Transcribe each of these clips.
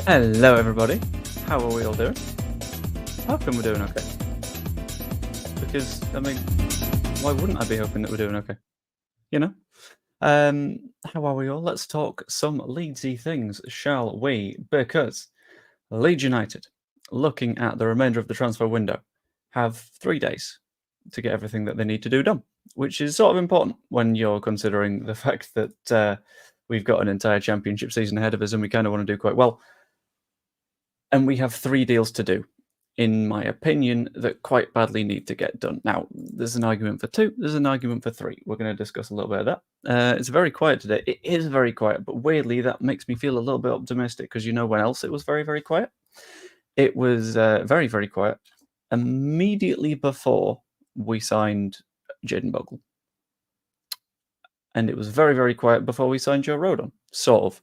Hello everybody, how are we all doing? Hoping we're doing okay. Because, I mean, why wouldn't I be hoping that we're doing okay? You know? How are we all? Let's talk some Leedsy things, shall we? Because Leeds United, looking at the remainder of the transfer window, have 3 days to get everything that they need to do done, which is sort of important when you're considering the fact that we've got an entire championship season ahead of us and we kind of want to do quite well. And we have 3 deals to do, in my opinion, that quite badly need to get done. Now, there's an argument for 2, there's an argument for 3. We're going to discuss a little bit of that. It's very quiet today. It is very quiet, but weirdly, that makes me feel a little bit optimistic because you know when else it was very, very quiet? It was very, very quiet immediately before we signed Jaden Bogle. And it was very, very quiet before we signed Joe Rodon, sort of,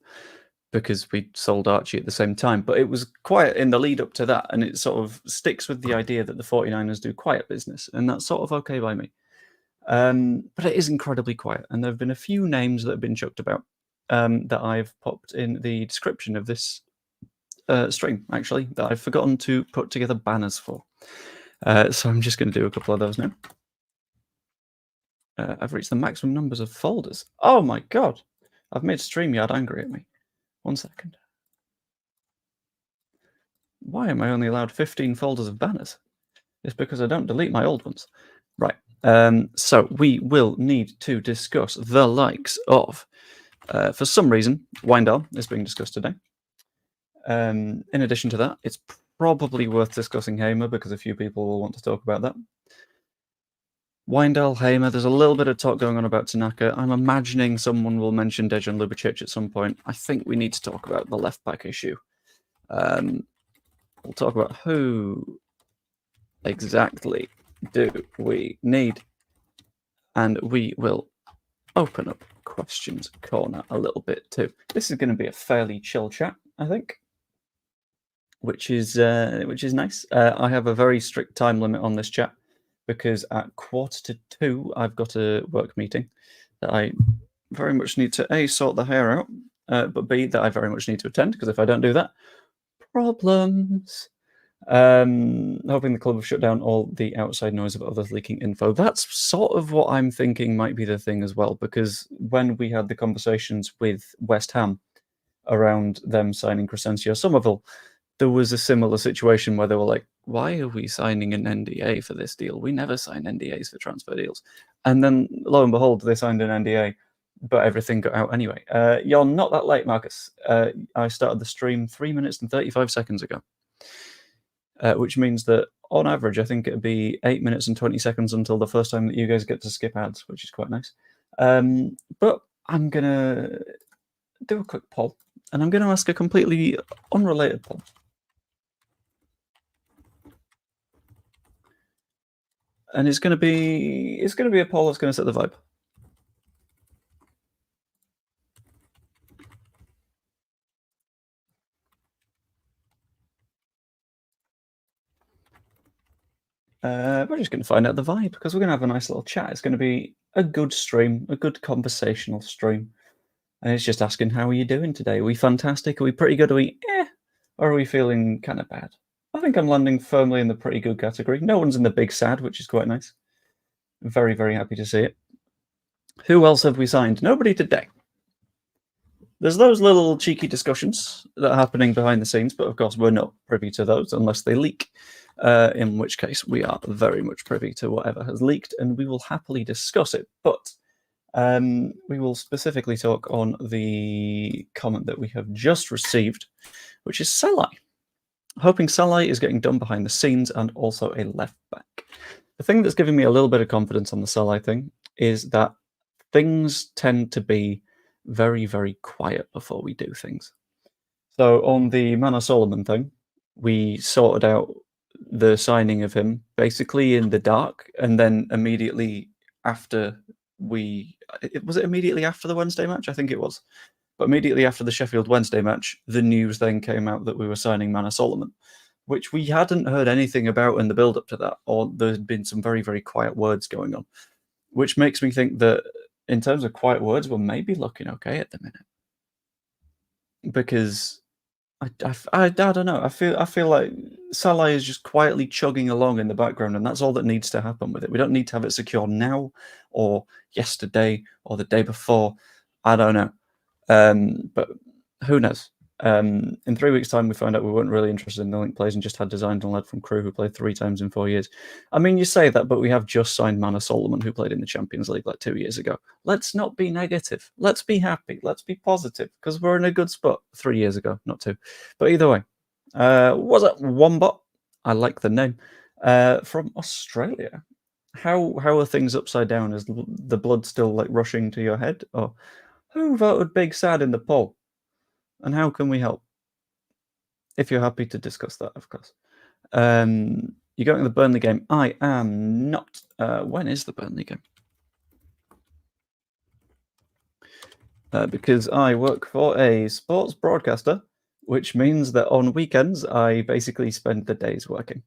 because we sold Archie at the same time. But it was quiet in the lead up to that, and it sort of sticks with the idea that the 49ers do quiet business, and that's sort of okay by me. But it is incredibly quiet, and there have been a few names that have been chucked about that I've popped in the description of this stream, actually, that I've forgotten to put together banners for. So I'm just going to do a couple of those now. I've reached the maximum numbers of folders. Oh my god! I've made StreamYard angry at me. 1 second. Why am I only allowed 15 folders of banners? It's because I don't delete my old ones. Right. So we will need to discuss the likes of, for some reason, Windell is being discussed today. In addition to that, it's probably worth discussing Hamer because a few people will want to talk about that. Windell, Hamer, there's a little bit of talk going on about Tanaka. I'm imagining someone will mention Dejan Lubicic at some point. I think we need to talk about the left back issue. We'll talk about who exactly do we need. And we will open up questions corner a little bit too. This is going to be a fairly chill chat, I think, which is nice. I have a very strict time limit on this chat because at 1:45 I've got a work meeting that I very much need to A, sort the hair out, but B, that I very much need to attend, because if I don't do that, problems. Hoping the club have shut down all the outside noise of others leaking info. That's sort of what I'm thinking might be the thing as well, because when we had the conversations with West Ham around them signing Crescencio Somerville, there was a similar situation where they were like, why are we signing an NDA for this deal? We never sign NDAs for transfer deals. And then, lo and behold, they signed an NDA, but everything got out anyway. You're not that late, Marcus. I started the stream 3 minutes and 35 seconds ago, which means that, on average, I think it'd be 8 minutes and 20 seconds until the first time that you guys get to skip ads, which is quite nice. But I'm going to do a quick poll, and I'm going to ask a completely unrelated poll. And it's going to be a poll that's going to set the vibe. We're just going to find out the vibe because we're going to have a nice little chat. It's going to be a good stream, a good conversational stream. And it's just asking, how are you doing today? Are we fantastic? Are we pretty good? Are we or are we feeling kind of bad? I think I'm landing firmly in the pretty good category. No one's in the big sad, which is quite nice. Very, very happy to see it. Who else have we signed? Nobody today. There's those little cheeky discussions that are happening behind the scenes, but of course we're not privy to those unless they leak, in which case we are very much privy to whatever has leaked, and we will happily discuss it. But we will specifically talk on the comment that we have just received, which is Salai. Hoping Salai is getting done behind the scenes and also a left back. The thing that's giving me a little bit of confidence on the Salai thing is that things tend to be very, very quiet before we do things. So on the Manor Solomon thing, we sorted out the signing of him basically in the dark, and then immediately after was it immediately after the Wednesday match? I think it was. But immediately after the Sheffield Wednesday match, the news then came out that we were signing Manor Solomon, which we hadn't heard anything about in the build-up to that, or there'd been some very, very quiet words going on, which makes me think that in terms of quiet words, we're maybe looking okay at the minute. Because I don't know. I feel like Salah is just quietly chugging along in the background, and that's all that needs to happen with it. We don't need to have it secure now, or yesterday, or the day before. I don't know. But who knows? In 3 weeks' time, we found out we weren't really interested in the link plays and just had designed and led from Crew, who played 3 times in 4 years. I mean, you say that, but we have just signed Mana Solomon, who played in the Champions League like 2 years ago. Let's not be negative. Let's be happy. Let's be positive, because we're in a good spot 3 years ago, not 2. But either way, was it Wombot? I like the name. From Australia. How are things upside down? Is the blood still like rushing to your head? Or who voted Big Sad in the poll? And how can we help? If you're happy to discuss that, of course. You're going to the Burnley game. I am not. When is the Burnley game? Because I work for a sports broadcaster, which means that on weekends I basically spend the days working,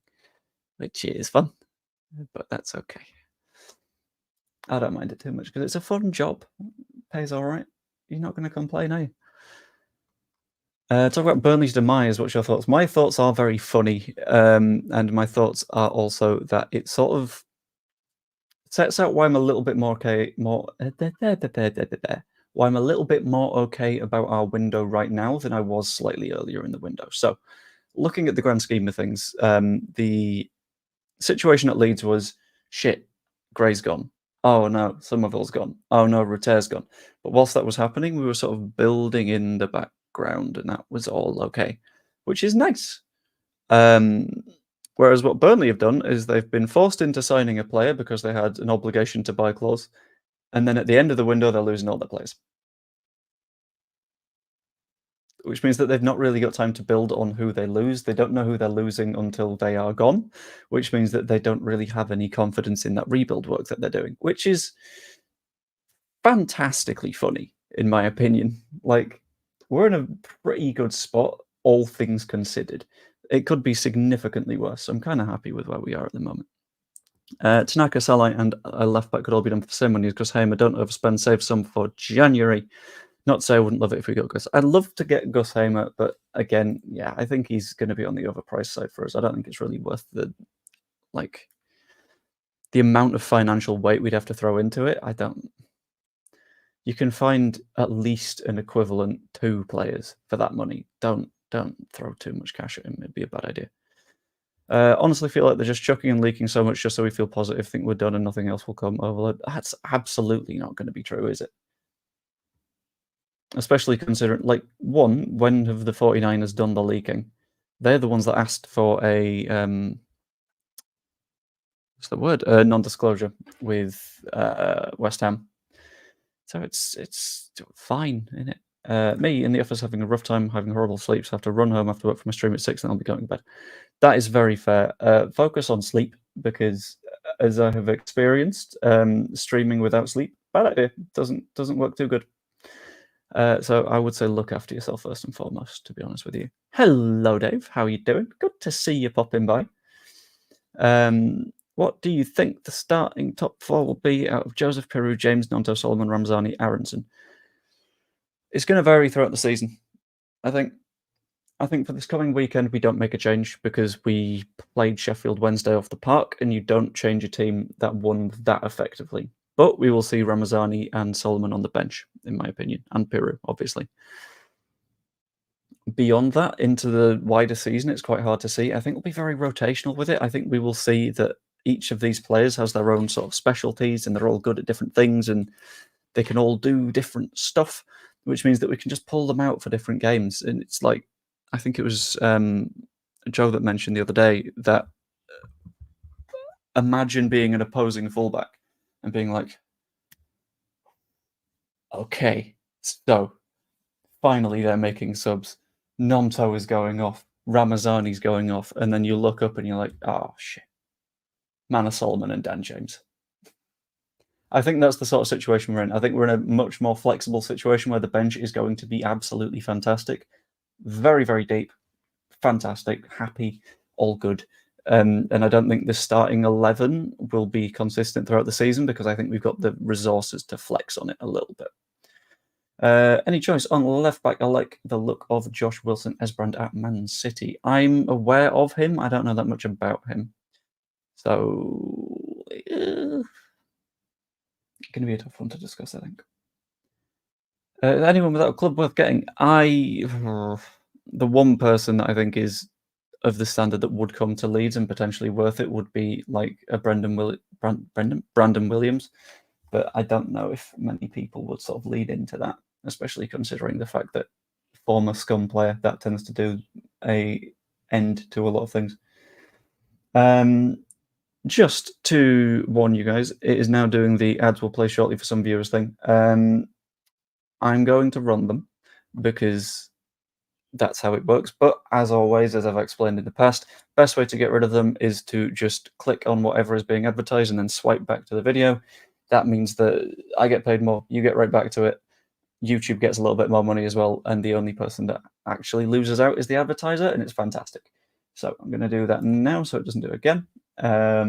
which is fun, but that's okay. I don't mind it too much because it's a fun job. Pays all right. You're not going to complain, are you? Talk about Burnley's demise. What's your thoughts? My thoughts are very funny, and my thoughts are also that it sort of sets out why I'm a little bit more okay, why I'm a little bit more okay about our window right now than I was slightly earlier in the window. So, looking at the grand scheme of things, the situation at Leeds was shit. Gray's gone. Oh no, Somerville's gone. Oh no, Ruter's gone. But whilst that was happening, we were sort of building in the background, and that was all okay, which is nice. Whereas what Burnley have done is they've been forced into signing a player because they had an obligation to buy clause, and then at the end of the window, they're losing all their players. Which means that they've not really got time to build on who they lose. They don't know who they're losing until they are gone, which means that they don't really have any confidence in that rebuild work that they're doing, which is fantastically funny, in my opinion. Like, we're in a pretty good spot, all things considered. It could be significantly worse. So I'm kind of happy with where we are at the moment. Tanaka, Salah, and a left back could all be done for the same money as Gus Hamer. Don't overspend, save some for January. Not to say I wouldn't love it if we got Gus. I'd love to get Gus Hamer, but again, yeah, I think he's going to be on the overpriced side for us. I don't think it's really worth the amount of financial weight we'd have to throw into it. I don't. You can find at least an equivalent 2 players for that money. Don't throw too much cash at him. It'd be a bad idea. Honestly, feel like they're just chucking and leaking so much just so we feel positive, think we're done and nothing else will come. Overload. That's absolutely not going to be true, is it? Especially considering, like, when have the 49ers done the leaking? They're the ones that asked for a what's the word? Non-disclosure with West Ham. So it's fine, isn't it? Me in the office having a rough time, having horrible sleeps, have to run home after work from a stream at 6 and I'll be going to bed. That is very fair. Focus on sleep because, as I have experienced, streaming without sleep, bad idea. Doesn't work too good. So I would say look after yourself first and foremost, to be honest with you. Hello, Dave. How are you doing? Good to see you popping by. What do you think the starting top 4 will be out of Joseph, Peru, James, Nonto, Solomon, Ramzani, Aronson? It's going to vary throughout the season. I think for this coming weekend, we don't make a change because we played Sheffield Wednesday off the park, and you don't change a team that won that effectively. But we will see Ramazani and Solomon on the bench, in my opinion, and Peru, obviously. Beyond that, into the wider season, it's quite hard to see. I think we'll be very rotational with it. I think we will see that each of these players has their own sort of specialties, and they're all good at different things, and they can all do different stuff, which means that we can just pull them out for different games. And it's like, I think it was Joe that mentioned the other day that imagine being an opposing fullback and being like, okay, so finally they're making subs. Nomto is going off. Ramazani's going off. And then you look up and you're like, oh, shit. Mana Solomon and Dan James. I think that's the sort of situation we're in. I think we're in a much more flexible situation where the bench is going to be absolutely fantastic. Very, very deep. Fantastic. Happy. All good. And I don't think the starting 11 will be consistent throughout the season because I think we've got the resources to flex on it a little bit. Any choice on left back? I like the look of Josh Wilson-Esbrand at Man City. I'm aware of him. I don't know that much about him. So, going to be a tough one to discuss, I think. Anyone without a club worth getting? The one person that I think is of the standard that would come to Leeds and potentially worth it would be like a Brandon Williams, but I don't know if many people would sort of lead into that, especially considering the fact that former Scum player, that tends to do a end to a lot of things. Just to warn you guys, it is now doing the ads will play shortly for some viewers thing. I'm going to run them because that's how it works. But as always, as I've explained in the past, best way to get rid of them is to just click on whatever is being advertised and then swipe back to the video. That means that I get paid more, you get right back to it. YouTube gets a little bit more money as well, and the only person that actually loses out is the advertiser, and it's fantastic. So I'm going to do that now so it doesn't do it again. Yeah.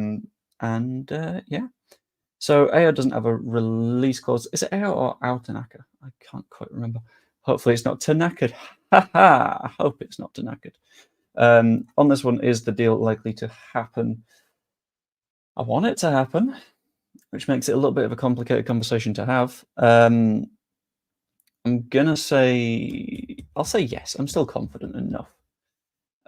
So Ao doesn't have a release clause. Is it Ao or Ao Tanaka? I can't quite remember. Hopefully it's not Tanaka. Haha! I hope it's not Tanaka. On this one, is the deal likely to happen? I want it to happen, which makes it a little bit of a complicated conversation to have. I'm gonna say, I'll say yes. I'm still confident enough.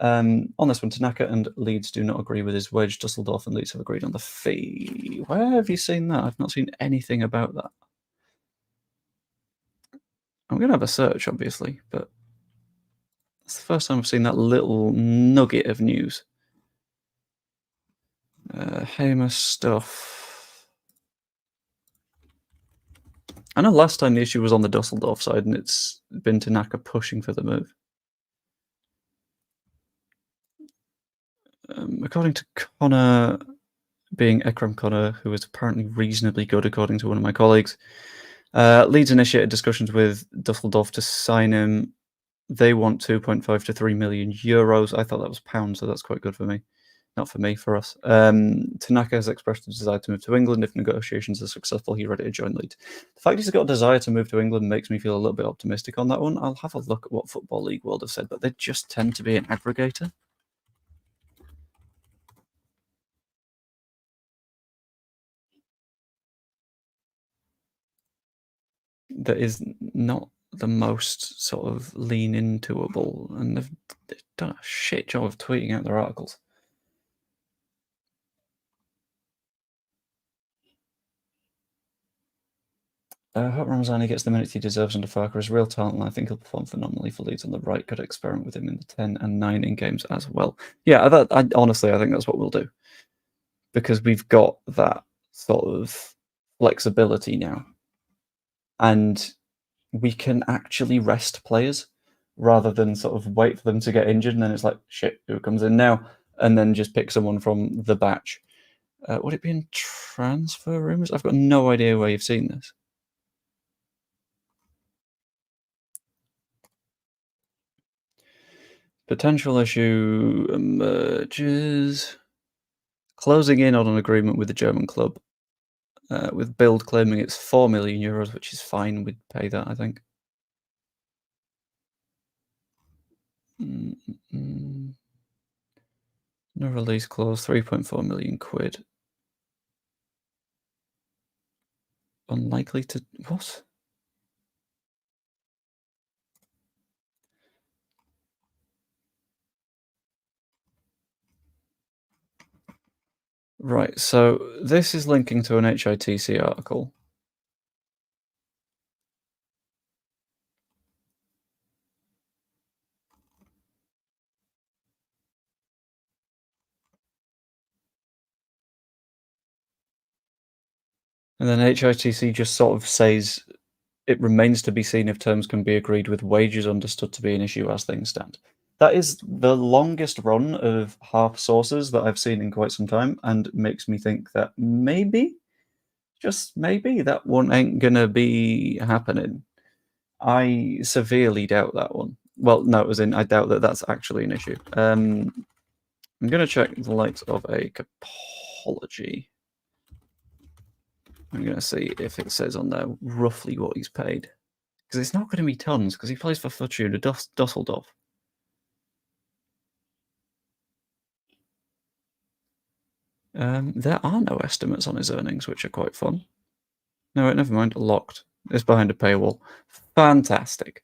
On this one, Tanaka and Leeds do not agree with his wage. Dusseldorf and Leeds have agreed on the fee. Where have you seen that? I've not seen anything about that. I'm going to have a search, obviously, but it's the first time I've seen that little nugget of news. Hamer stuff. I know last time the issue was on the Dusseldorf side, and it's been Tanaka pushing for the move. According to Connor, being Ekrem Connor, who is apparently reasonably good, according to one of my colleagues, Leeds initiated discussions with Dusseldorf to sign him. They want 2.5 to 3 million euros. I thought that was pounds, so that's quite good for me. Not for me, for us. Tanaka has expressed a desire to move to England. If negotiations are successful, he's ready to join Leeds. The fact he's got a desire to move to England makes me feel a little bit optimistic on that one. I'll have a look at what Football League World have said, but they just tend to be an aggregator. That is not the most sort of lean intoable, and they've done a shit job of tweeting out their articles. I hope Ramazani gets the minutes he deserves under Farker. Is real talent, and I think he'll perform phenomenally for Leeds on the right. Could experiment with him in the 10 and 9 in games as well. Yeah, honestly, I think that's what we'll do. Because we've got that sort of flexibility now. And we can actually rest players rather than sort of wait for them to get injured and then it's like, shit, who comes in now? And then just pick someone from the batch. Would it be in transfer rumours? I've got no idea where you've seen this. Potential issue emerges. Closing in on an agreement with the German club, with Bild claiming it's 4 million euros, which is fine. We'd pay that, I think. No release clause, 3.4 million quid. Unlikely to... What? Right, so this is linking to an HITC article. And then HITC just sort of says it remains to be seen if terms can be agreed with wages understood to be an issue as things stand. That is the longest run of half sources that I've seen in quite some time and makes me think that maybe, just maybe, that one ain't gonna be happening. I severely doubt that one. Well, no, as in I doubt that that's actually an issue. I'm going to check the likes of a Capology. I'm going to see if it says on there roughly what he's paid. Because it's not going to be tons, because he plays for Fortuna Dusseldorf. There are no estimates on his earnings, which are quite fun. No, wait, never mind. Locked. It's behind a paywall. Fantastic.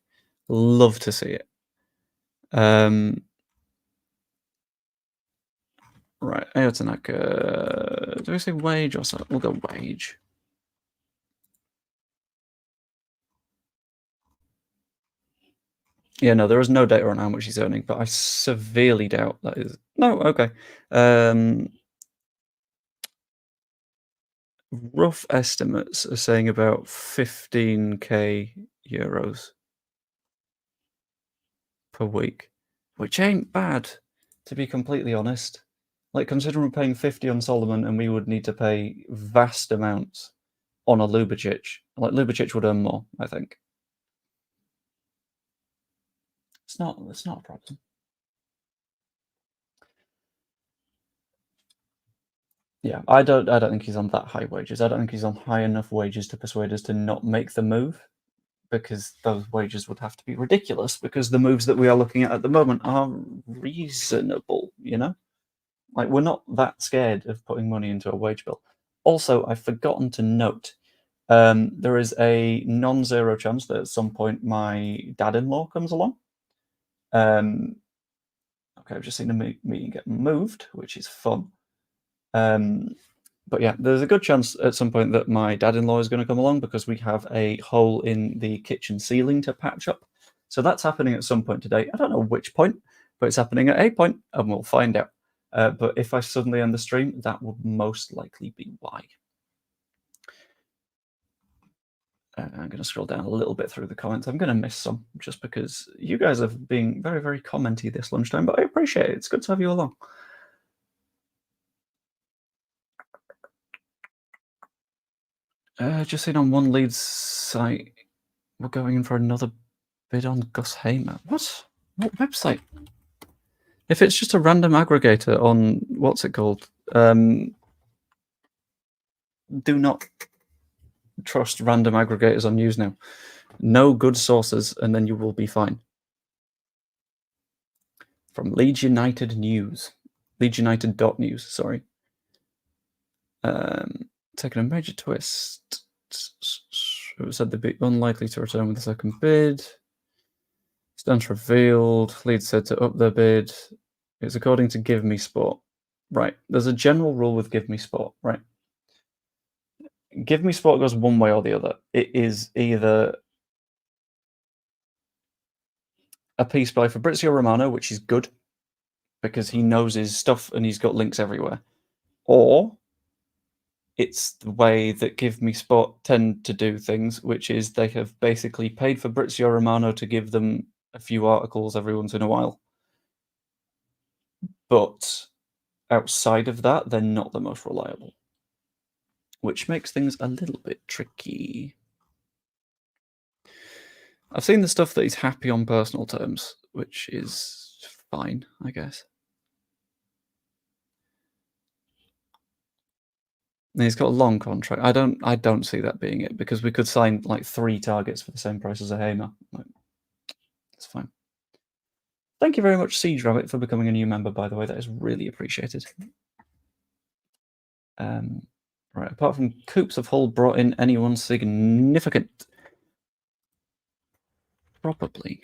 Love to see it. Right, Ao Tanaka. Do we say wage or something? We'll go wage. Yeah, no, there is no data on how much he's earning, but I severely doubt that is. No, okay. Rough estimates are saying about 15k euros per week, which ain't bad, to be completely honest. Like, considering we're paying 50 on Solomon and we would need to pay vast amounts on a Lubicic. Like, Lubicic would earn more, I think. It's not a problem. Yeah, I don't think he's on that high wages. I don't think he's on high enough wages to persuade us to not make the move, because those wages would have to be ridiculous, because the moves that we are looking at the moment are reasonable, you know? Like, we're not that scared of putting money into a wage bill. Also, I've forgotten to note, there is a non-zero chance that at some point my dad-in-law comes along. Okay, I've just seen a meeting get moved, which is fun. But yeah, there's a good chance at some point that my dad-in-law is going to come along, because we have a hole in the kitchen ceiling to patch up. So that's happening at some point today. I don't know which point, but it's happening at a point, and we'll find out. But if I suddenly end the stream, that would most likely be why. I'm going to scroll down a little bit through the comments. I'm going to miss some, just because you guys have been very, very commenty this lunchtime, but I appreciate it. It's good to have you along. Just seen on one Leeds site, we're going in for another bid on Gus Hamer. What? What website? If it's just a random aggregator on, what's it called? Do not trust random aggregators on news now. Know good sources, and then you will be fine. From Leeds United News. Leeds United.news, sorry. Taking a major twist. It said they'd be unlikely to return with a second bid. Stance revealed. Leeds said to up their bid. It's according to Give Me Sport. Right. There's a general rule with Give Me Sport, right? Give Me Sport goes one way or the other. It is either a piece by Fabrizio Romano, which is good, because he knows his stuff and he's got links everywhere, or it's the way that Give Me Sport tend to do things, which is they have basically paid Fabrizio Romano to give them a few articles every once in a while. But outside of that, they're not the most reliable, which makes things a little bit tricky. I've seen the stuff that he's happy on personal terms, which is fine, I guess. And he's got a long contract. I don't see that being it, because we could sign like 3 targets for the same price as a Hamer. Like, it's fine. Thank you very much, Siege Rabbit, for becoming a new member, by the way. That is really appreciated. Right, apart from Coops, have Hull brought in anyone significant? Probably.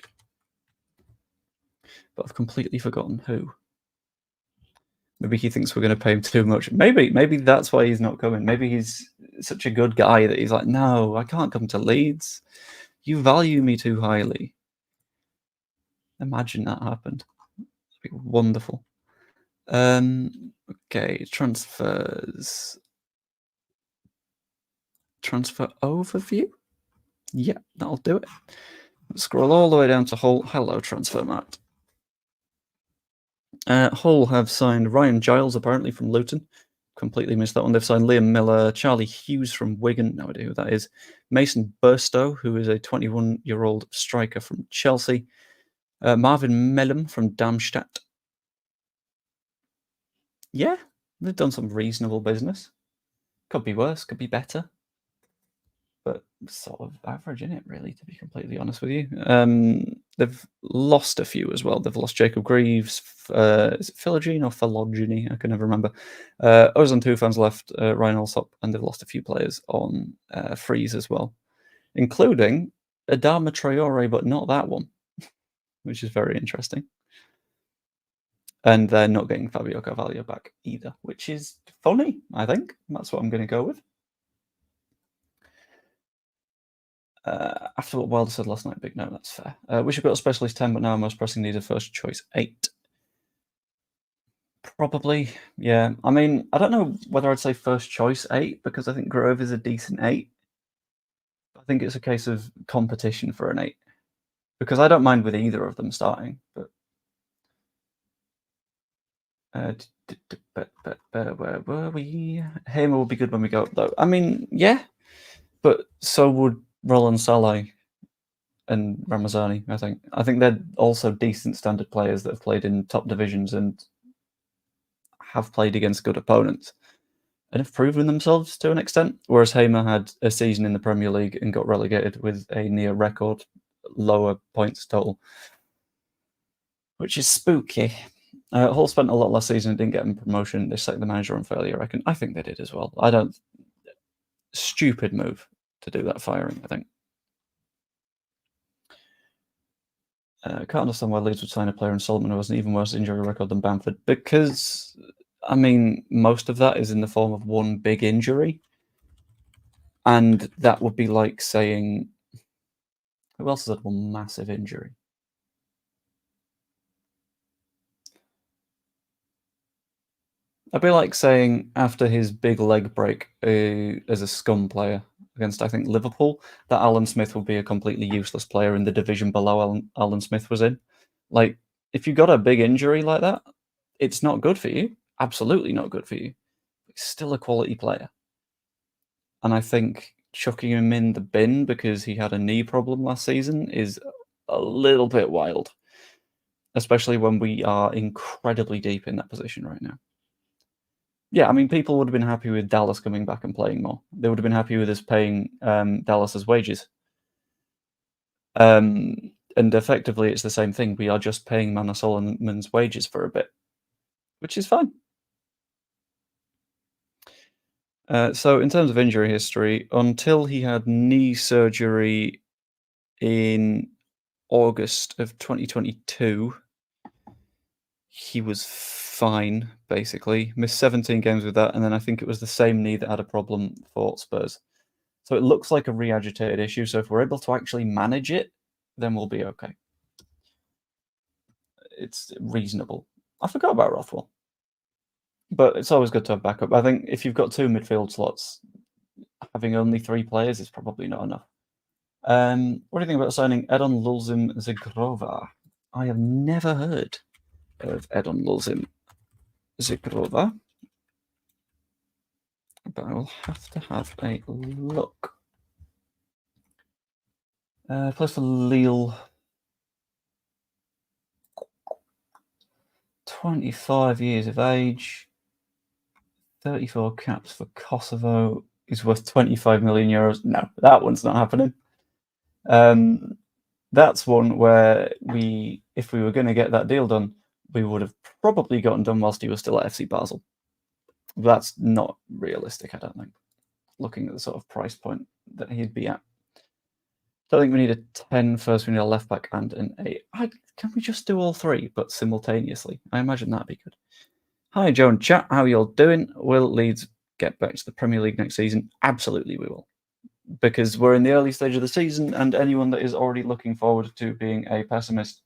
But I've completely forgotten who. Maybe he thinks we're going to pay him too much. Maybe that's why he's not coming. Maybe he's such a good guy that he's like, no, I can't come to Leeds. You value me too highly. Imagine that happened. It'd be wonderful. Okay, transfers. Transfer overview? Yeah, that'll do it. Scroll all the way down to Hull. Hello, Transfermarkt. Hull have signed Ryan Giles, apparently, from Luton. Completely missed that one. They've signed Liam Miller, Charlie Hughes from Wigan. No idea who that is. Mason Burstow, who is a 21-year-old striker from Chelsea. Marvin Mellum from Darmstadt. Yeah, they've done some reasonable business. Could be worse, could be better. but sort of average, isn't it, really, to be completely honest with you? They've lost a few as well. They've lost Jacob Greaves, is it Philogene or Philogeny? I can never remember. Ozan Tufan's left, Ryan Alsop, and they've lost a few players on freeze as well, including Adama Traore, but not that one, which is very interesting. And they're not getting Fabio Carvalho back either, which is funny, I think. That's what I'm going to go with. After what Wilder said last night, big no, that's fair. We should got a specialist 10, but now our most pressing need a first choice 8. Probably, yeah. I mean, I don't know whether I'd say first choice 8, because I think Grove is a decent 8. I think it's a case of competition for an 8, because I don't mind with either of them starting, but where were we? Hamer will be good when we go up, though. I mean, yeah, but so would Roland Saleh and Ramazani. I think they're also decent standard players that have played in top divisions and have played against good opponents and have proven themselves to an extent. Whereas Hamer had a season in the Premier League and got relegated with a near record lower points total, which is spooky. Hull spent a lot last season and didn't get him promotion. They sacked the manager unfairly, I reckon. I think they did as well. Stupid move to do that firing, I think. Can't understand why Leeds would sign a player in Solomon who has an even worse injury record than Bamford, because, I mean, most of that is in the form of one big injury. And that would be like saying, who else has had one massive injury? It'd be like saying after his big leg break as a scum player against, I think, Liverpool, that Alan Smith would be a completely useless player in the division below Alan Smith was in. Like, if you got a big injury like that, it's not good for you. Absolutely not good for you. He's still a quality player. And I think chucking him in the bin because he had a knee problem last season is a little bit wild, especially when we are incredibly deep in that position right now. Yeah, I mean, people would have been happy with Dallas coming back and playing more. They would have been happy with us paying Dallas's wages. And effectively, it's the same thing. We are just paying Manor Solomon's wages for a bit, which is fine. So in terms of injury history, until he had knee surgery in August of 2022, he was fine, basically. Missed 17 games with that, and then I think it was the same knee that had a problem for Spurs. So it looks like a re-agitated issue, so if we're able to actually manage it, then we'll be okay. It's reasonable. I forgot about Rothwell. But it's always good to have backup. I think if you've got 2 midfield slots, having only 3 players is probably not enough. What do you think about signing Edon Lulzim Zigrova? I have never heard of Edon Lulzim Zigrova, but I will have to have a look. Plays for Lille. 25 years of age. 34 caps for Kosovo. He's worth 25 million euros. No, that one's not happening. That's one where if we were going to get that deal done, we would have probably gotten done whilst he was still at FC Basel. That's not realistic, I don't think, looking at the sort of price point that he'd be at. Don't think we need a 10 first, we need a left back and an 8. Can we just do all 3, but simultaneously? I imagine that'd be good. Hi, Joe and chat. How are you all doing? Will Leeds get back to the Premier League next season? Absolutely, we will. Because we're in the early stage of the season, and anyone that is already looking forward to being a pessimist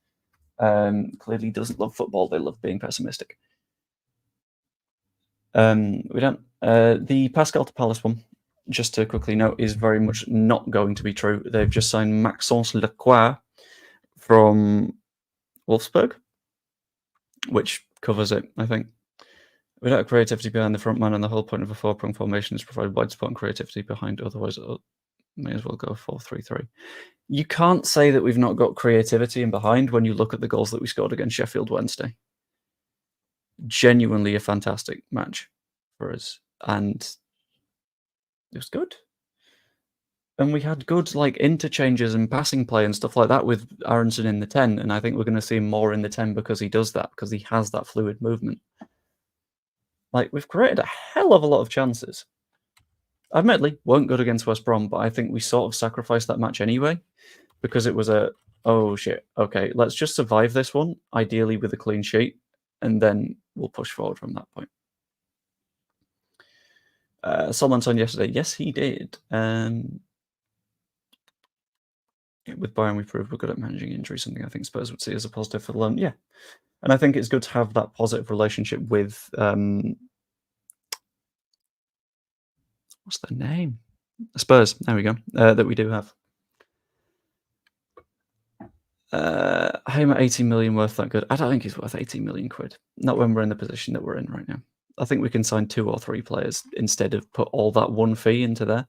clearly doesn't love football. They love being pessimistic. We don't. The Pascal to Palace one, just to quickly note, is very much not going to be true. They've just signed Maxence Lacroix from Wolfsburg, which covers it, I think. Without creativity behind the front man, and the whole point of a 4-prong formation is to provide wide spot and creativity behind. Otherwise, it may as well go 4-3-3. You can't say that we've not got creativity in behind when you look at the goals that we scored against Sheffield Wednesday. Genuinely a fantastic match for us, and it was good. And we had good like interchanges and passing play and stuff like that with Aronson in the 10, and I think we're going to see more in the 10 because he does that, because he has that fluid movement. Like, we've created a hell of a lot of chances. Admittedly, weren't good against West Brom, but I think we sort of sacrificed that match anyway, because it was oh shit, okay, let's just survive this one, ideally with a clean sheet, and then we'll push forward from that point. Salman's on yesterday. Yes, he did. With Bayern, we proved we're good at managing injuries, something I think Spurs would see as a positive for the loan. Yeah. And I think it's good to have that positive relationship with, what's their name? Spurs. There we go. That we do have. Hamer 18 million worth that good? I don't think he's worth 18 million quid. Not when we're in the position that we're in right now. I think we can sign 2 or 3 players instead of put all that one fee into there.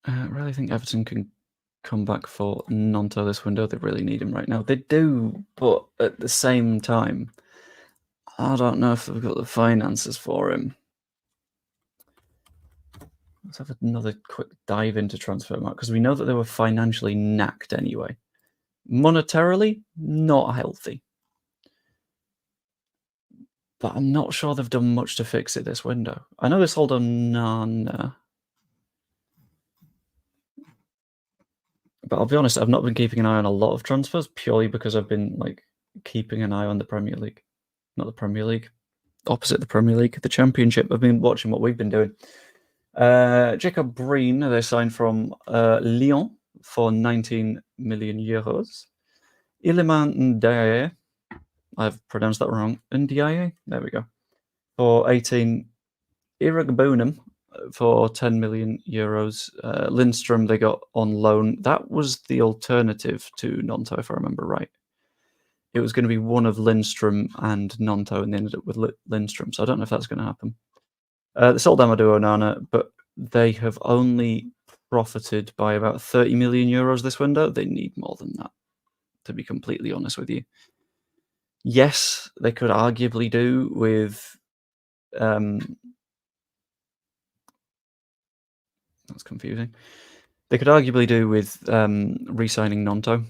I really think Everton can come back for Nonto this window. They really need him right now. They do, but at the same time, I don't know if they've got the finances for him. Let's have another quick dive into Transfermarkt, because we know that they were financially knacked anyway. Monetarily, not healthy. But I'm not sure they've done much to fix it this window. I know they sold Onana. But I'll be honest, I've not been keeping an eye on a lot of transfers, purely because I've been like keeping an eye on the Premier League. Not the Premier League. Opposite the Premier League, the Championship. I've been watching what we've been doing. Jacob Breen, they signed from Lyon for 19 million euros. Iliman Ndiaye, I've pronounced that wrong. Ndiaye? There we go. For 18. Iragbonum for 10 million euros. Lindstrom they got on loan. That was the alternative to Nonto, if I remember right. It was going to be one of Lindstrom and Nonto, and they ended up with Lindstrom. So I don't know if that's going to happen. They sold Amadou Onana, but they have only profited by about 30 million euros this window. They need more than that, to be completely honest with you. Yes, they could arguably do with that's confusing. They could arguably do with re-signing Nonto.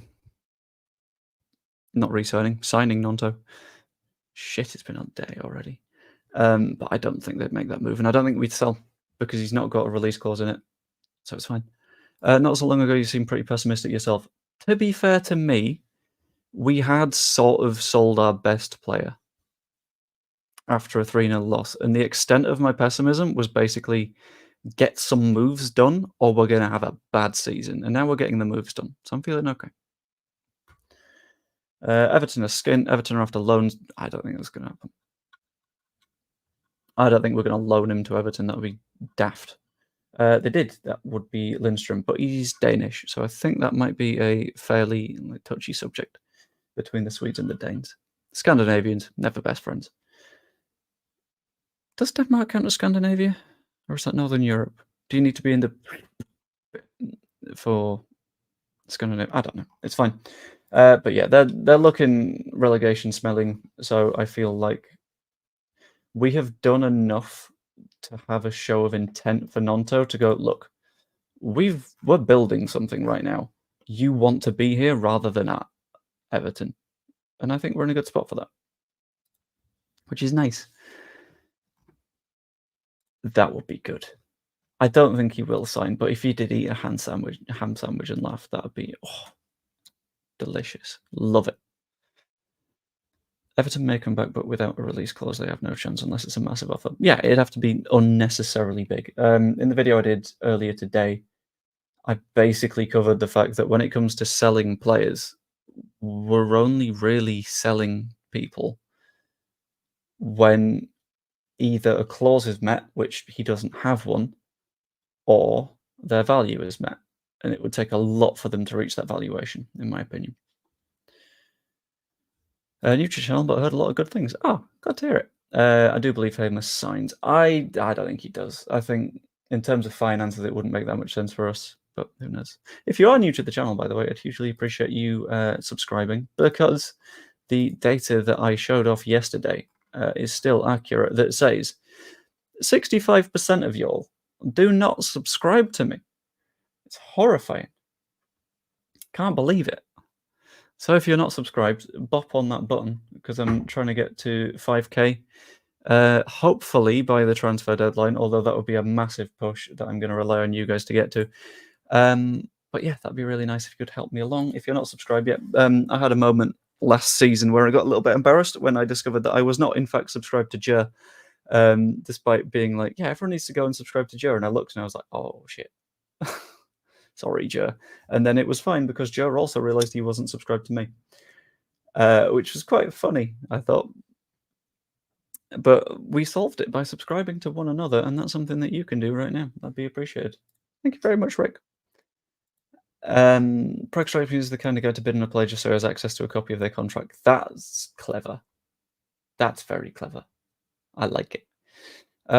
Not re-signing, signing Nonto. Shit, it's been a day already. But I don't think they'd make that move, and I don't think we'd sell, because he's not got a release clause in it, so it's fine. Not so long ago, you seemed pretty pessimistic yourself. To be fair to me, we had sort of sold our best player after a 3-0 loss, and the extent of my pessimism was basically get some moves done, or we're going to have a bad season. And now we're getting the moves done, so I'm feeling okay. Everton are skint. Everton are after loans. I don't think that's going to happen. I don't think we're going to loan him to Everton. That would be daft. They did. That would be Lindstrom, but he's Danish, so I think that might be a fairly touchy subject between the Swedes and the Danes. Scandinavians, never best friends. Does Denmark count as Scandinavia? Or is that Northern Europe? Do you need to be in the for Scandinavia? I don't know. It's fine. But yeah, they're looking relegation smelling. So I feel like we have done enough to have a show of intent for Nonto to go, look, we're building something right now. You want to be here rather than at Everton. And I think we're in a good spot for that, which is nice. That would be good. I don't think he will sign, but if he did eat a ham sandwich and laugh, that would be delicious. Love it. Everton may come back, but without a release clause, they have no chance unless it's a massive offer. Yeah, it'd have to be unnecessarily big. In the video I did earlier today, I basically covered the fact that when it comes to selling players, we're only really selling people when either a clause is met, which he doesn't have one, or their value is met. And it would take a lot for them to reach that valuation, in my opinion. New channel, but I heard a lot of good things. Oh, glad to hear it. I do believe Hamer signs. I don't think he does. I think in terms of finances, it wouldn't make that much sense for us, but who knows. If you are new to the channel, by the way, I'd hugely appreciate you subscribing, because the data that I showed off yesterday is still accurate that says 65% of y'all do not subscribe to me. It's horrifying. Can't believe it. So if you're not subscribed, bop on that button because I'm trying to get to 5K. Hopefully by the transfer deadline, although that would be a massive push that I'm going to rely on you guys to get to. But yeah, that'd be really nice if you could help me along. If you're not subscribed yet, I had a moment last season where I got a little bit embarrassed when I discovered that I was not in fact subscribed to Jer, despite being like, yeah, everyone needs to go and subscribe to Jer. And I looked and I was like, oh shit. Sorry, Joe. And then it was fine because Joe also realized he wasn't subscribed to me, which was quite funny, I thought. But we solved it by subscribing to one another, and that's something that you can do right now. That'd be appreciated. Thank you very much, Rick. Pro Stripe uses the kind of guide to bid on a player just so he has access to a copy of their contract. That's clever. That's very clever. I like it.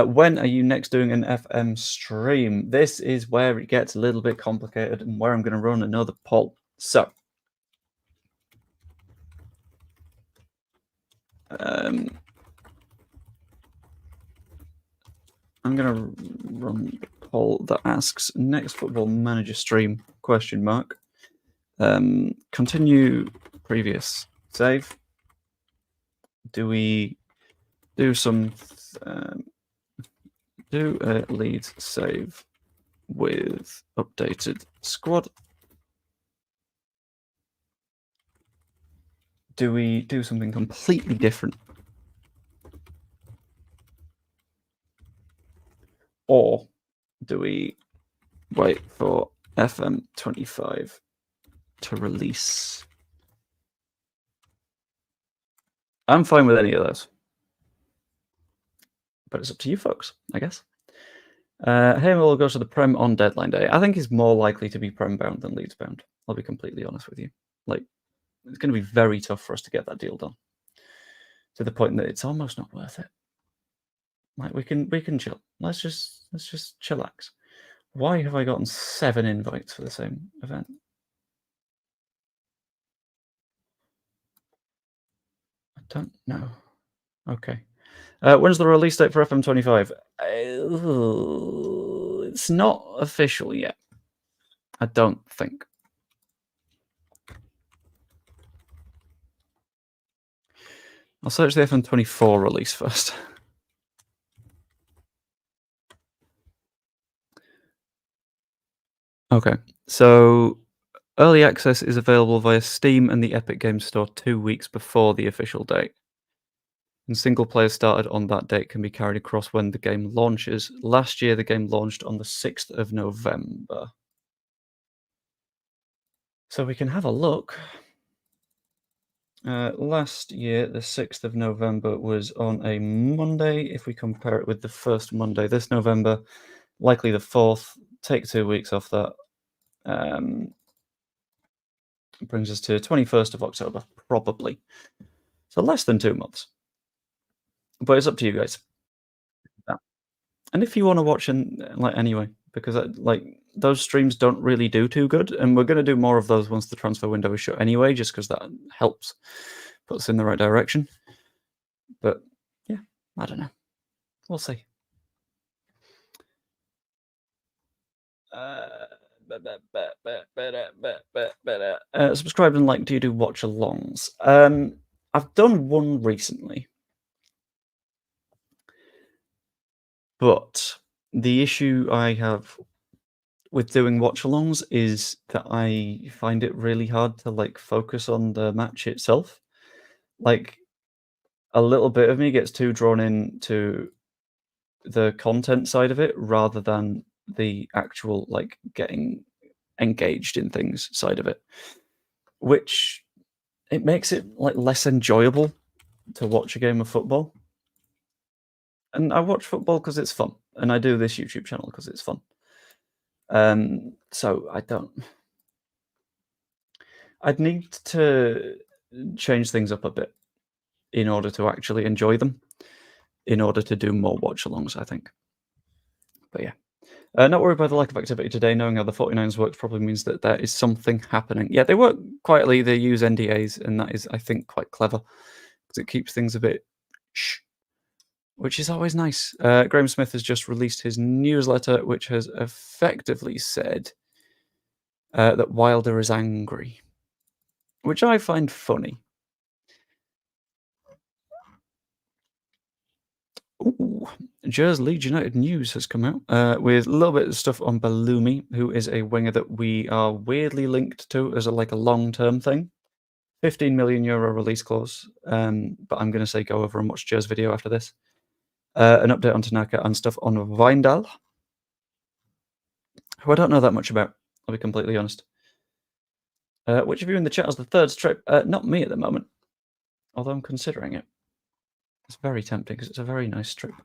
When are you next doing an FM stream? This is where it gets a little bit complicated and where I'm going to run another poll. So, I'm going to run a poll that asks next Football Manager stream, ? Continue previous save. Do we do some... do a Leeds save with updated squad? Do we do something completely different? Or do we wait for FM25 to release? I'm fine with any of those. But it's up to you folks, I guess. Hamer will go to the Prem on deadline day. I think he's more likely to be Prem bound than Leeds bound. I'll be completely honest with you. Like, it's going to be very tough for us to get that deal done, to the point that it's almost not worth it. Like, we can chill. Let's just chillax. Why have I gotten 7 invites for the same event? I don't know. Okay. When's the release date for FM25? It's not official yet. I don't think. I'll search the FM24 release first. Okay, so early access is available via Steam and the Epic Games Store 2 weeks before the official date. And single player started on that date can be carried across when the game launches. Last year, the game launched on the 6th of November. So we can have a look. Last year, the 6th of November was on a Monday. If we compare it with the first Monday this November, likely the 4th, take 2 weeks off that. Brings us to 21st of October, probably. So less than 2 months. But it's up to you guys. And if you want to watch anyway, because those streams don't really do too good, and we're going to do more of those once the transfer window is shut anyway, just because that helps put us in the right direction. But yeah, I don't know. We'll see. Subscribe and like. Do you do watch-alongs? I've done one recently. But the issue I have with doing watch-alongs is that I find it really hard to focus on the match itself. Like, a little bit of me gets too drawn into the content side of it rather than the actual getting engaged in things side of it, which it makes it less enjoyable to watch a game of football. And I watch football because it's fun, and I do this YouTube channel because it's fun. So I'd need to change things up a bit in order to actually enjoy them, in order to do more watch-alongs, I think. But yeah. Not worried by the lack of activity today. Knowing how the 49ers works probably means that there is something happening. Yeah, they work quietly. They use NDAs, and that is, I think, quite clever because it keeps things a bit shh. which is always nice. Graham Smith has just released his newsletter, which has effectively said that Wilder is angry, which I find funny. Ooh, Jers Leeds United news has come out with a little bit of stuff on Balumi, who is a winger that we are weirdly linked to as a long-term thing. 15 million euro release clause, but I'm going to say go over and watch Jers' video after this. An update on Tanaka and stuff on Weindal, who I don't know that much about, I'll be completely honest. Which of you in the chat has the third strip? Not me at the moment, although I'm considering it. It's very tempting because it's a very nice strip.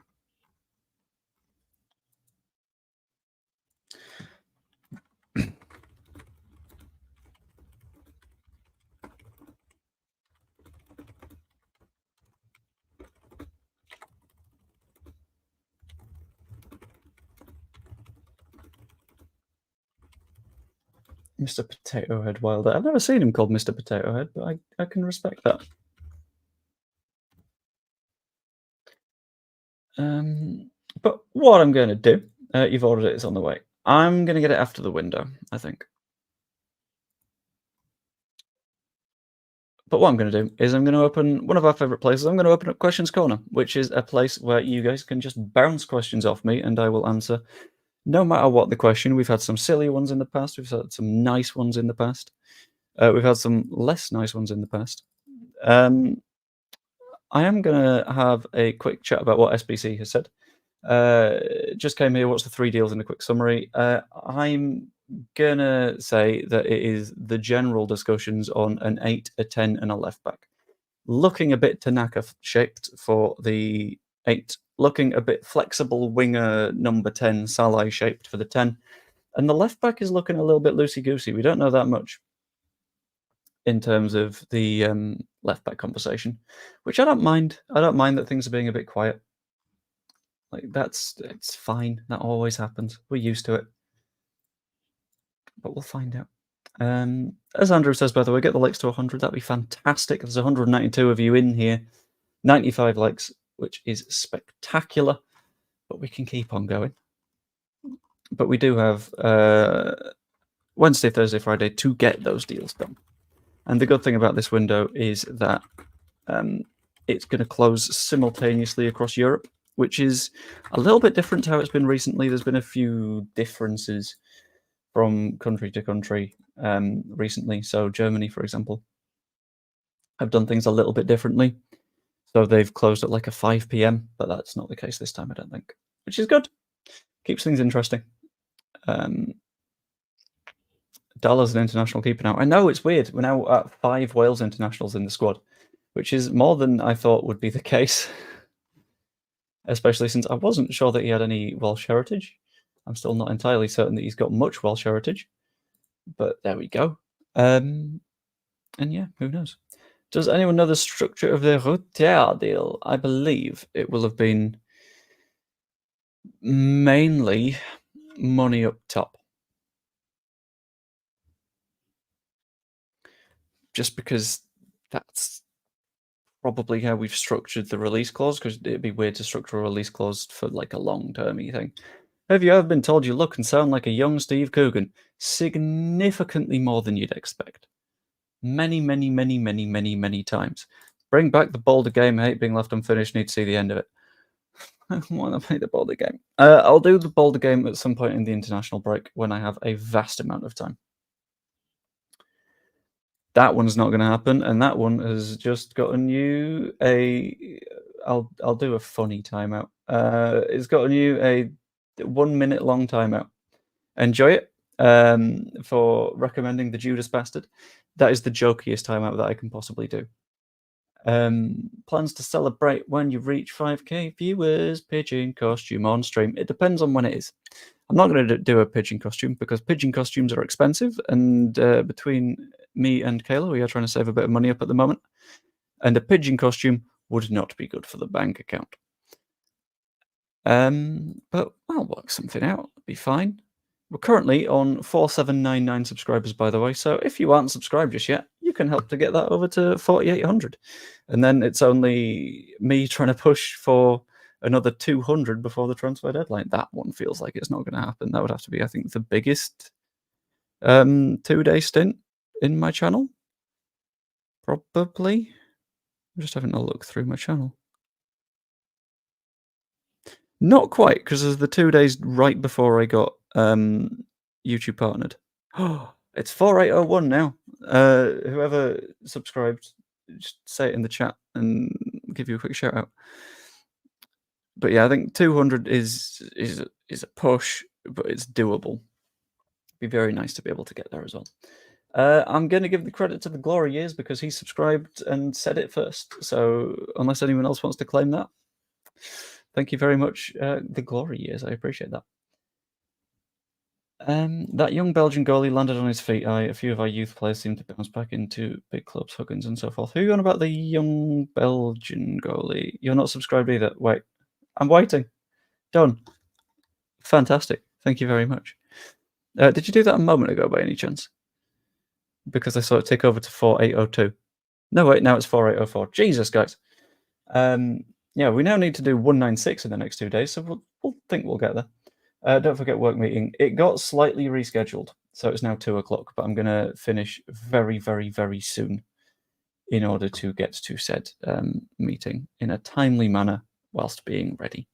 Mr. Potato Head Wilder. I've never seen him called Mr. Potato Head, but I can respect that. But what I'm going to do, you've ordered it, it's on the way. I'm going to get it after the window, I think. But what I'm going to do is I'm going to open one of our favourite places. I'm going to open up Questions Corner, which is a place where you guys can just bounce questions off me and I will answer no matter what the question. We've had some silly ones in the past. We've had some nice ones in the past. We've had some less nice ones in the past. I am going to have a quick chat about what SBC has said. Just came here, what's the 3 deals in a quick summary? I'm going to say that it is the general discussions on an 8, a 10, and a left back. Looking a bit Tanaka shaped for the 8, looking a bit flexible winger number 10, Salai shaped for the 10. And the left back is looking a little bit loosey-goosey. We don't know that much in terms of the left back conversation, which I don't mind. I don't mind that things are being a bit quiet. It's fine. That always happens. We're used to it. But we'll find out. As Andrew says, by the way, get the likes to 100. That'd be fantastic. There's 192 of you in here. 95 likes, which is spectacular. But we can keep on going. But we do have Wednesday, Thursday, Friday to get those deals done. And the good thing about this window is that it's going to close simultaneously across Europe, which is a little bit different to how it's been recently. There's been a few differences from country to country recently. So Germany, for example, have done things a little bit differently. So they've closed at like a 5 p.m, but that's not the case this time, I don't think, which is good. Keeps things interesting. Dallas an international keeper now. I know, it's weird. We're now at 5 Wales internationals in the squad, which is more than I thought would be the case. Especially since I wasn't sure that he had any Welsh heritage. I'm still not entirely certain that he's got much Welsh heritage. But there we go. And yeah, who knows? Does anyone know the structure of the Rutter deal? I believe it will have been mainly money up top. Just because that's probably how we've structured the release clause, because it'd be weird to structure a release clause for like a long-termy thing. Have you ever been told you look and sound like a young Steve Coogan? Significantly more than you'd expect. Many, many, many, many, many, many times. Bring back the Boulder game. I hate being left unfinished. Need to see the end of it. I want to play the Boulder game. I'll do the Boulder game at some point in the international break when I have a vast amount of time. That one's not going to happen, and that one has just gotten you a. I'll do a funny timeout. It's gotten you a 1 minute long timeout. Enjoy it. For recommending the Judas Bastard. That is the jokiest timeout that I can possibly do. Plans to celebrate when you reach 5k viewers. Pigeon costume on stream. It depends on when it is. I'm not going to do a pigeon costume because pigeon costumes are expensive, and between me and Kayla, we are trying to save a bit of money up at the moment, and a pigeon costume would not be good for the bank account. But I'll work something out. It'll be fine. We're currently on 4799 subscribers, by the way, so if you aren't subscribed just yet, you can help to get that over to 4800. And then it's only me trying to push for another 200 before the transfer deadline. That one feels like it's not going to happen. That would have to be, I think, the biggest 2-day stint in my channel. Probably. I'm just having a look through my channel. Not quite, because there's the 2 days right before I got YouTube partnered. Oh, it's 4801 now. Whoever subscribed, just say it in the chat and give you a quick shout out. But yeah, I think 200 is a push, but it's doable. Be very nice to be able to get there as well. I'm going to give the credit to the Glory Years because he subscribed and said it first. So unless anyone else wants to claim that, thank you very much, the Glory Years. I appreciate that. That young Belgian goalie landed on his feet. A few of our youth players seem to bounce back into big clubs, Huggins and so forth. Who are you on about the young Belgian goalie? You're not subscribed either. Wait, I'm waiting. Done. Fantastic. Thank you very much. Did you do that a moment ago by any chance? Because I saw it tick over to 4802. No, wait, now it's 4804. Jesus, guys. Yeah, we now need to do 196 in the next 2 days, so we'll think we'll get there. Don't forget work meeting. It got slightly rescheduled, so it's now 2 o'clock, but I'm going to finish very, very, very soon in order to get to said meeting in a timely manner whilst being ready.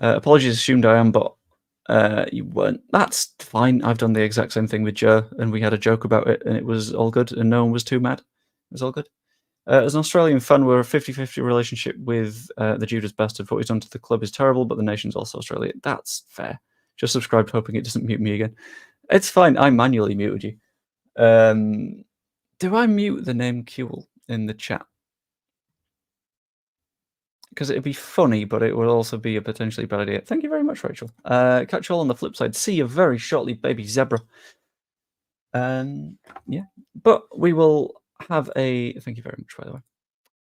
Apologies, assumed I am, but you weren't. That's fine. I've done the exact same thing with Joe, and we had a joke about it, and it was all good, and no one was too mad. It was all good. As an Australian fan, we're a 50-50 relationship with the Judas Bastard. What he's done to the club is terrible, but the nation's also Australia. That's fair. Just subscribe, hoping it doesn't mute me again. It's fine. I manually muted you. Do I mute the name Kewell in the chat? Because it'd be funny, but it would also be a potentially bad idea. Thank you very much, Rachel. Catch you all on the flip side. See you very shortly, baby zebra. Yeah, but we will have a. Thank you very much, by the way.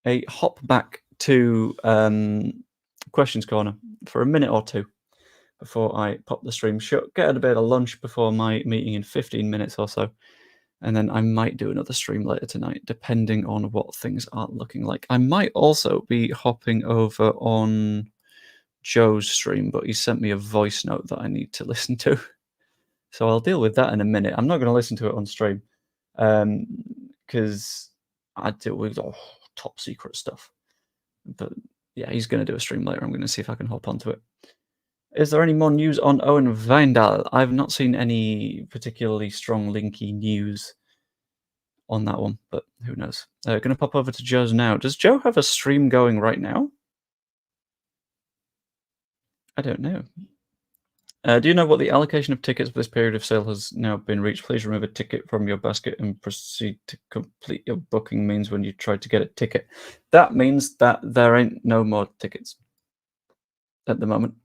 A hop back to questions corner for a minute or two before I pop the stream shut. Get a bit of lunch before my meeting in 15 minutes or so. And then I might do another stream later tonight, depending on what things are looking like. I might also be hopping over on Joe's stream, but he sent me a voice note that I need to listen to. So I'll deal with that in a minute. I'm not going to listen to it on stream because I deal with top secret stuff. But yeah, he's going to do a stream later. I'm going to see if I can hop onto it. Is there any more news on Owen Wijndal? I've not seen any particularly strong linky news on that one, but who knows? Going to pop over to Joe's now. Does Joe have a stream going right now? I don't know. Do you know what the allocation of tickets for this period of sale has now been reached? Please remove a ticket from your basket and proceed to complete your booking means when you try to get a ticket. That means that there ain't no more tickets at the moment,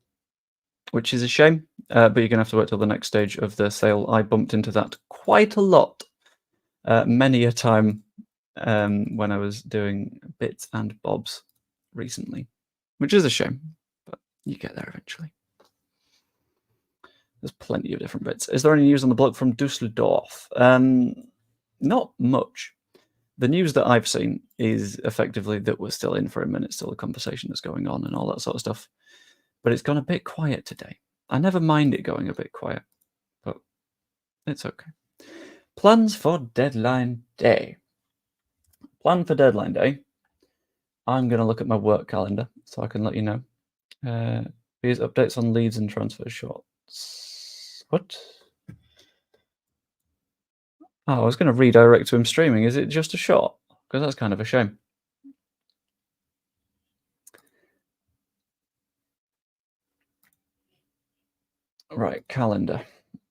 which is a shame, but you're going to have to wait till the next stage of the sale. I bumped into that quite a lot, many a time when I was doing bits and bobs recently, which is a shame, but you get there eventually. There's plenty of different bits. Is there any news on the bloke from Dusseldorf? Not much. The news that I've seen is effectively that we're still in for a minute, still a conversation that's going on and all that sort of stuff. But it's gone a bit quiet today. I never mind it going a bit quiet, but it's okay. Plans for deadline day. Plan for deadline day. I'm going to look at my work calendar so I can let you know. Here's updates on Leeds and transfer shorts. What? Oh, I was going to redirect to him streaming. Is it just a shot? Because that's kind of a shame. Right, calendar.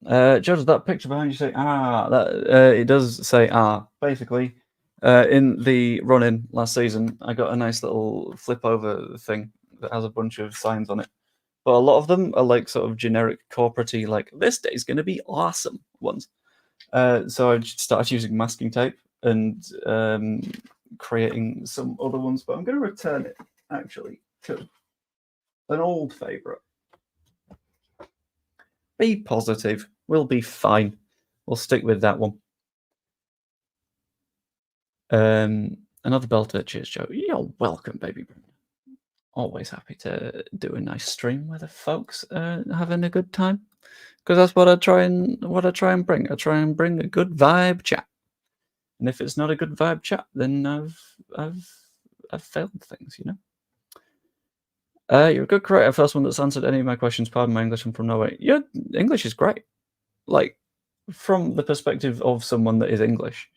Judge, that picture behind you say that it does say basically in the run-in last season I got a nice little flip over thing that has a bunch of signs on it, but a lot of them are like sort of generic corporate-y, like this day's going to be awesome ones. So I just started using masking tape and creating some other ones, but I'm going to return it actually to an old favorite. Be positive. We'll be fine. We'll stick with that one. Another belter. Cheers, Joe. You're welcome, baby. always happy to do a nice stream where the folks are having a good time, because that's what I try and bring. I try and bring a good vibe chat, and if it's not a good vibe chat, then I've failed things, you know. You're a good creator. First one that's answered any of my questions. Pardon my English. I'm from Norway. Your English is great. Like, from the perspective of someone that is English,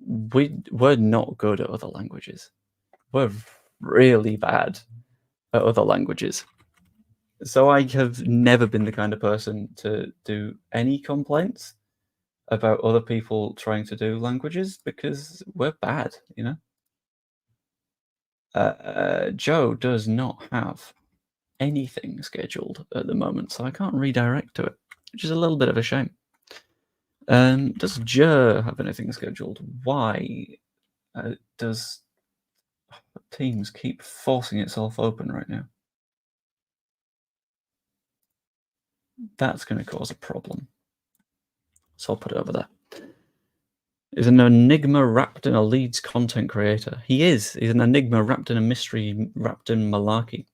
we're not good at other languages. We're really bad at other languages. So I have never been the kind of person to do any complaints about other people trying to do languages, because we're bad, you know. Joe does not have anything scheduled at the moment, so I can't redirect to it, which is a little bit of a shame. Does Joe have anything scheduled? Why does Teams keep forcing itself open right now? That's going to cause a problem. So I'll put it over there. Is an enigma wrapped in a Leeds content creator. He is. He's an enigma wrapped in a mystery, wrapped in malarkey,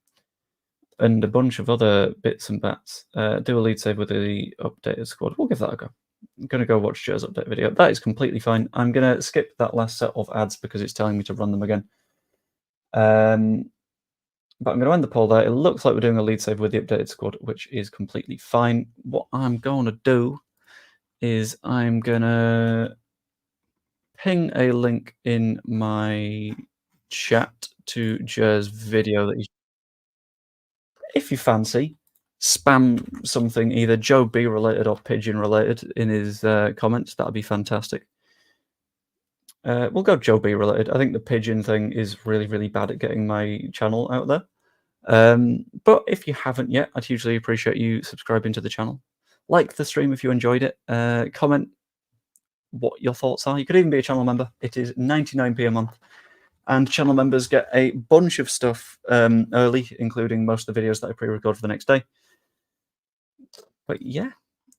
and a bunch of other bits and bats. Do a lead save with the updated squad. We'll give that a go. I'm going to go watch Joe's update video. That is completely fine. I'm going to skip that last set of ads because it's telling me to run them again. But I'm going to end the poll there. It looks like we're doing a lead save with the updated squad, which is completely fine. What I'm going to do is I'm going to ping a link in my chat to Joe's video that if you fancy, spam something either Joe B related or Pigeon related in his comments. That'd be fantastic. We'll go Joe B related. I think the Pigeon thing is really, really bad at getting my channel out there. But if you haven't yet, I'd hugely appreciate you subscribing to the channel. Like the stream if you enjoyed it. Comment what your thoughts are. You could even be a channel member. It is 99p a month. And channel members get a bunch of stuff early, including most of the videos that I pre-record for the next day. But yeah,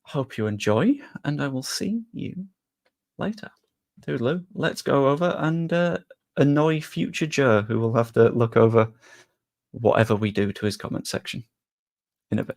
hope you enjoy, and I will see you later. Toodaloo. Let's go over and annoy future Joe, who will have to look over whatever we do to his comment section in a bit.